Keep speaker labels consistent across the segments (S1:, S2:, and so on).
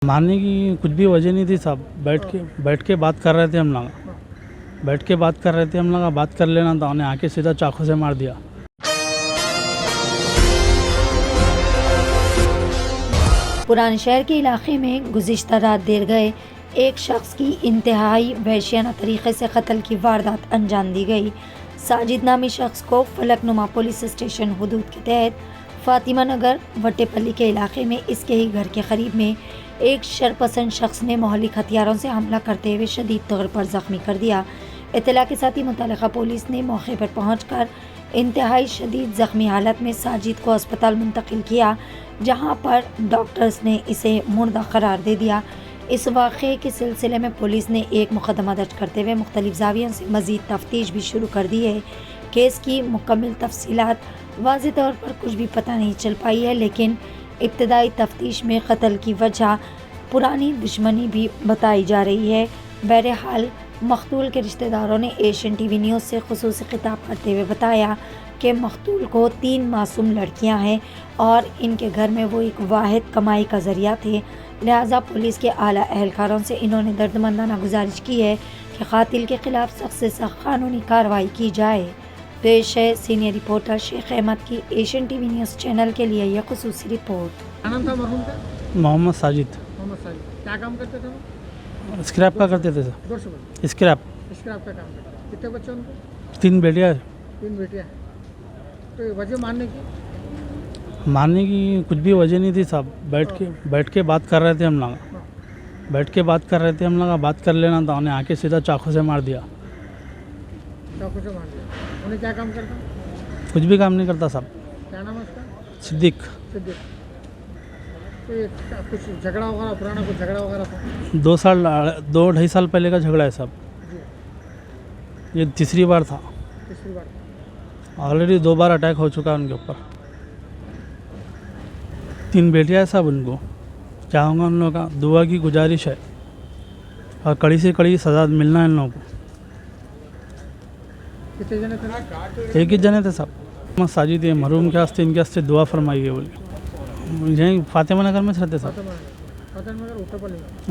S1: मारने की कुछ भी वजह नहीं थी साहब। बैठ के बात कर रहे थे हम लोग। बात कर लेना था, उन्हें आके सीधा चाकू से मार दिया।
S2: पुराने शहर के इलाके में गुज़िश्ता रात देर गए एक शख्स की इंतहाई वहशियाना तरीके से कत्ल की वारदात अंजाम दी गई। साजिद नामी शख्स को फलकनुमा पुलिस स्टेशन हुदूद के तहत फातिमा नगर वट्टेपल्ली के इलाके में इसके ही घर के करीब में एक शरपसंद शख्स ने मौलिक हथियारों से हमला करते हुए शदीद तौर पर ज़ख्मी कर दिया। इत्तला के साथ ही मुतल्लिका पुलिस ने मौके पर पहुंचकर इंतहाई शदीद ज़ख्मी हालत में साजिद को अस्पताल मुंतकिल किया, जहां पर डॉक्टर्स ने इसे मुर्दा करार दे दिया। इस वाक़े के सिलसिले में पुलिस ने एक मुकदमा दर्ज करते हुए मुख्तलिफ ज़ावियों से मज़ीद तफ्तीश भी शुरू कर दी है। केस की मुकम्मल तफसीलात वाज़ेह तौर पर कुछ भी पता नहीं चल पाई है, लेकिन इब्तदाई तफ्तीश में कत्ल की वजह पुरानी दुश्मनी भी बताई जा रही है। बहरहाल मकतूल के रिश्तेदारों ने एशियन टीवी न्यूज़ से खुसूसी खिताब करते हुए बताया कि मकतूल को 3 मासूम लड़कियां हैं और इनके घर में वो एक वाहिद कमाई का ज़रिया थे। लिहाजा पुलिस के आला एहलकारों से इन्होंने दर्दमंदाना गुजारिश की है कि कातिल के खिलाफ सख्त से सख्त कानूनी कार्रवाई की जाए। पेश है सीनियर रिपोर्टर शेख अहमद की एशियन टीवी न्यूज़ चैनल के लिए यह खुसूसी रिपोर्ट।
S3: क्या नाम था मरहूम का?
S1: मोहम्मद साजिद।
S3: मोहम्मद साजिद। क्या काम करते थे वो?
S1: स्क्रैप का करते थे सर।
S3: जोर से बोलो।
S1: स्क्रैप।
S3: स्क्रैप का काम करते थे। कितने बच्चे उनको?
S1: 3 बेटियां।
S3: 3 बेटियां। तो ये वजह
S1: मारने की कुछ भी वजह नहीं थी साहब। बैठ के बात कर रहे थे हम लोग। बात कर लेना था, उन्हें आके सीधा चाकू से मार दिया।
S3: चाकू से मार दिया। उन्हें क्या काम करता?
S1: कुछ भी काम नहीं करता साहब।
S3: क्या नाम है उसका?
S1: सिद्दीक।
S3: सिद्दीक। तो ये कुछ झगड़ा वगैरह, पुराना कुछ झगड़ा वगैरह था?
S1: 2-2.5 साल पहले का झगड़ा है साहब।
S3: जी।
S1: ये तीसरी बार था।
S3: तीसरी बार।
S1: ऑलरेडी 2 बार अटैक हो चुका है उनके ऊपर। 3 बेटियां हैं साहब। उनको चाहूँगा उन लोगों का दुआ की गुजारिश है और कड़ी से कड़ी सज़ा मिलना है इन लोगों को।
S3: कितने जने थे?
S1: एक ही जने थे साहब। मोहम्मद साजिद है, मरहूम के वास्ते इनके वास्ते दुआ फरमाइए बोलिए। यहीं फातिमा नगर में रहते साहब।
S3: फातिमा नगर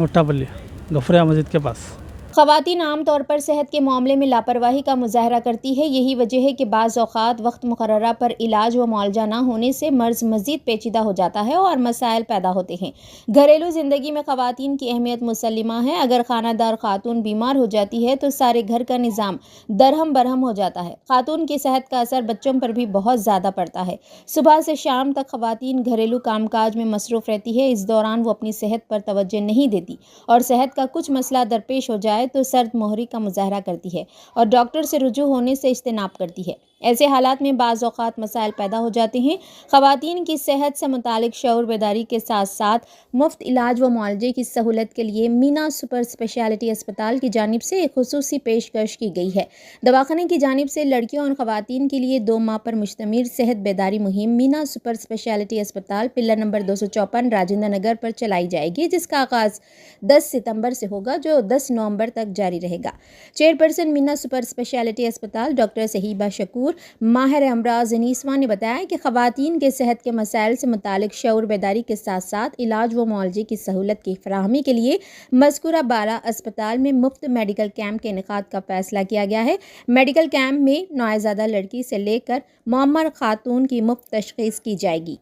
S1: ओट्टापल्ली गफरिया मस्जिद के पास।
S4: ख़वातीन आम तौर पर सेहत के मामले में लापरवाही का मुजाहरा करती है। यही वजह है कि बाज़ औक़ात वक्त मुकर्ररा पर इलाज व मुआलजा ना होने से मर्ज़ मज़ीद पेचीदा हो जाता है और मसाइल पैदा होते हैं। घरेलू ज़िंदगी में ख़वातीन की अहमियत मुसल्लिमा है। अगर खानादार खातून बीमार हो जाती है तो सारे घर का निज़ाम दरहम बरहम हो जाता है। खातून की सेहत का असर बच्चों पर भी बहुत ज़्यादा पड़ता है। सुबह से शाम तक ख़वातीन घरेलू कामकाज में मसरूफ़ रहती है। इस दौरान वो अपनी सेहत पर तवज्जो नहीं देती और सेहत का कुछ मसला दरपेश हो जाए तो सर्द मोहरी का मुजाहरा करती है और डॉक्टर से रुजू होने से इज्तिनाब करती है। ऐसे हालात में बाज़ औक़ात मसाइल पैदा हो जाते हैं। ख़वातीन की सेहत से मुतालिक शऊर बेदारी के साथ साथ मुफ्त इलाज व मुआलजे की सहूलत के लिए मीना सुपर स्पेशलिटी अस्पताल की जानिब से एक खुसूसी पेशकश की गई है। दवाखाने की जानिब से लड़कियों और ख़वातीन के लिए 2 माह पर मुश्तमिल सेहत बेदारी मुहिम मीना सुपर स्पेशलिटी अस्पताल पिलर नंबर 254 राजेंद्र नगर पर चलाई जाएगी, जिसका आगाज़ 10 सितंबर से होगा जो 10 नवंबर तक जारी रहेगा। चेयरपर्सन मीना सुपर स्पेशलिटी अस्पताल डॉक्टर सहीबा शकूर माहिर अमराज नीसवा ने बताया कि ख़वातीन के सेहत के मसाइल से मुतालिक शऊर बेदारी के साथ साथ इलाज व मुआलजे की सहूलत की फराहमी के लिए मज़कूरा बाला अस्पताल में मुफ्त मेडिकल कैंप के इनेकाद का फैसला किया गया है। मेडिकल कैंप में नौज़ायदा लड़की से लेकर मुअम्मर खातून की मुफ्त तशख़ीस की जाएगी।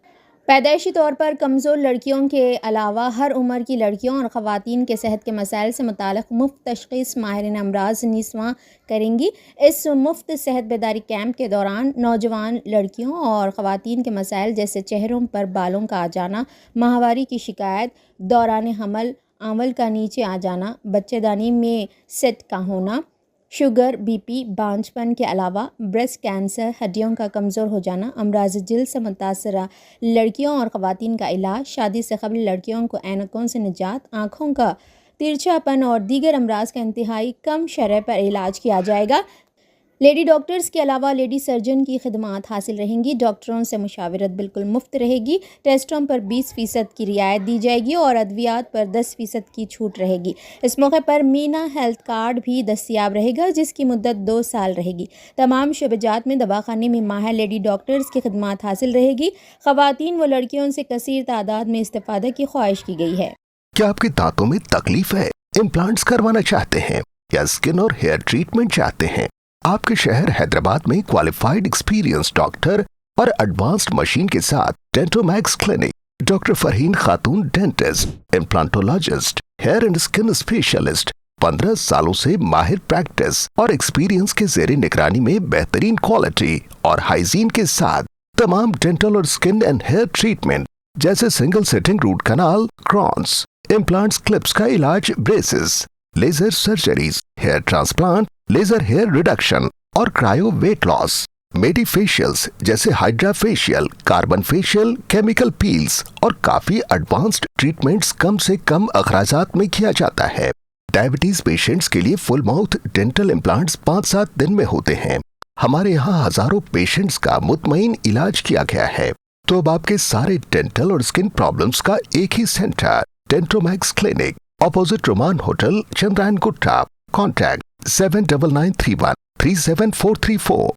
S4: पैदाइशी तौर पर कमज़ोर लड़कियों के अलावा हर उम्र की लड़कियों और ख़वातीन के सेहत के मसाइल से मुताल्लिक़ मुफ्त तशख़ीस माहिरीन अमराज नीसवा करेंगी। इस मुफ्त सेहत बेदारी कैंप के दौरान नौजवान लड़कियों और ख़वातीन के मसाइल जैसे चेहरों पर बालों का आ जाना, माहवारी की शिकायत, दौरान हमल आंवल का नीचे आ जाना, बच्चेदानी में सेट का होना, शुगर, बीपी, बांझपन के अलावा ब्रेस्ट कैंसर, हड्डियों का कमज़ोर हो जाना, अमराज जिल्द से मुतासरा लड़कियों और ख़वातीन का इलाज, शादी से कबल लड़कियों को ऐनकों से निजात, आँखों का तिरछापन और दीगर अमराज का इंतहाई कम शरह पर इलाज किया जाएगा। लेडी डॉक्टर्स के अलावा लेडी सर्जन की खिदमात हासिल रहेंगी। डॉक्टरों से मुशावरत बिल्कुल मुफ्त रहेगी। टेस्टों पर 20% की रियायत दी जाएगी और अद्वियात पर 10% की छूट रहेगी। इस मौके पर मीना हेल्थ कार्ड भी दस्तियाब रहेगा, जिसकी मुद्दत 2 साल रहेगी। तमाम शोबेजात में दवाखाने में माहिर लेडी डॉक्टर्स की खिदमात हासिल रहेगी। ख़वातीन व लड़कियों से कसीर तादाद में इस्तिफ़ादे की ख्वाहिश की गई है।
S5: क्या आपके दांतों में तकलीफ है, इम्प्लांट्स करवाना चाहते हैं या स्किन और हेयर ट्रीटमेंट चाहते हैं? आपके शहर हैदराबाद में क्वालिफाइड एक्सपीरियंस डॉक्टर और एडवांस्ड मशीन के साथ Dentomax clinic, doctor Farheen Khatoon dentist, implantologist, hair and skin specialist, 15 सालों से माहिर प्रैक्टिस और एक्सपीरियंस के ज़ेरे निगरानी में बेहतरीन क्वालिटी और हाइजीन के साथ तमाम डेंटल और स्किन एंड हेयर ट्रीटमेंट जैसे single sitting root canal, crowns, implants, clips का इलाज, braces, laser surgeries, hair transplant, laser hair reduction और cryo weight loss, medi facials जैसे hydra facial, carbon facial, chemical peels और काफी advanced treatments कम से कम अखराजात में किया जाता है। डायबिटीज पेशेंट्स के लिए फुल माउथ डेंटल इम्प्लांट्स 5-7 दिन में होते हैं। हमारे यहाँ हजारों पेशेंट्स का मुतमईन इलाज किया गया है। तो अब आपके सारे डेंटल और स्किन प्रॉब्लम्स का एक ही centre, Dentomax clinic, opposite Roman hotel, Chandrayangutta. Contact 7993137434।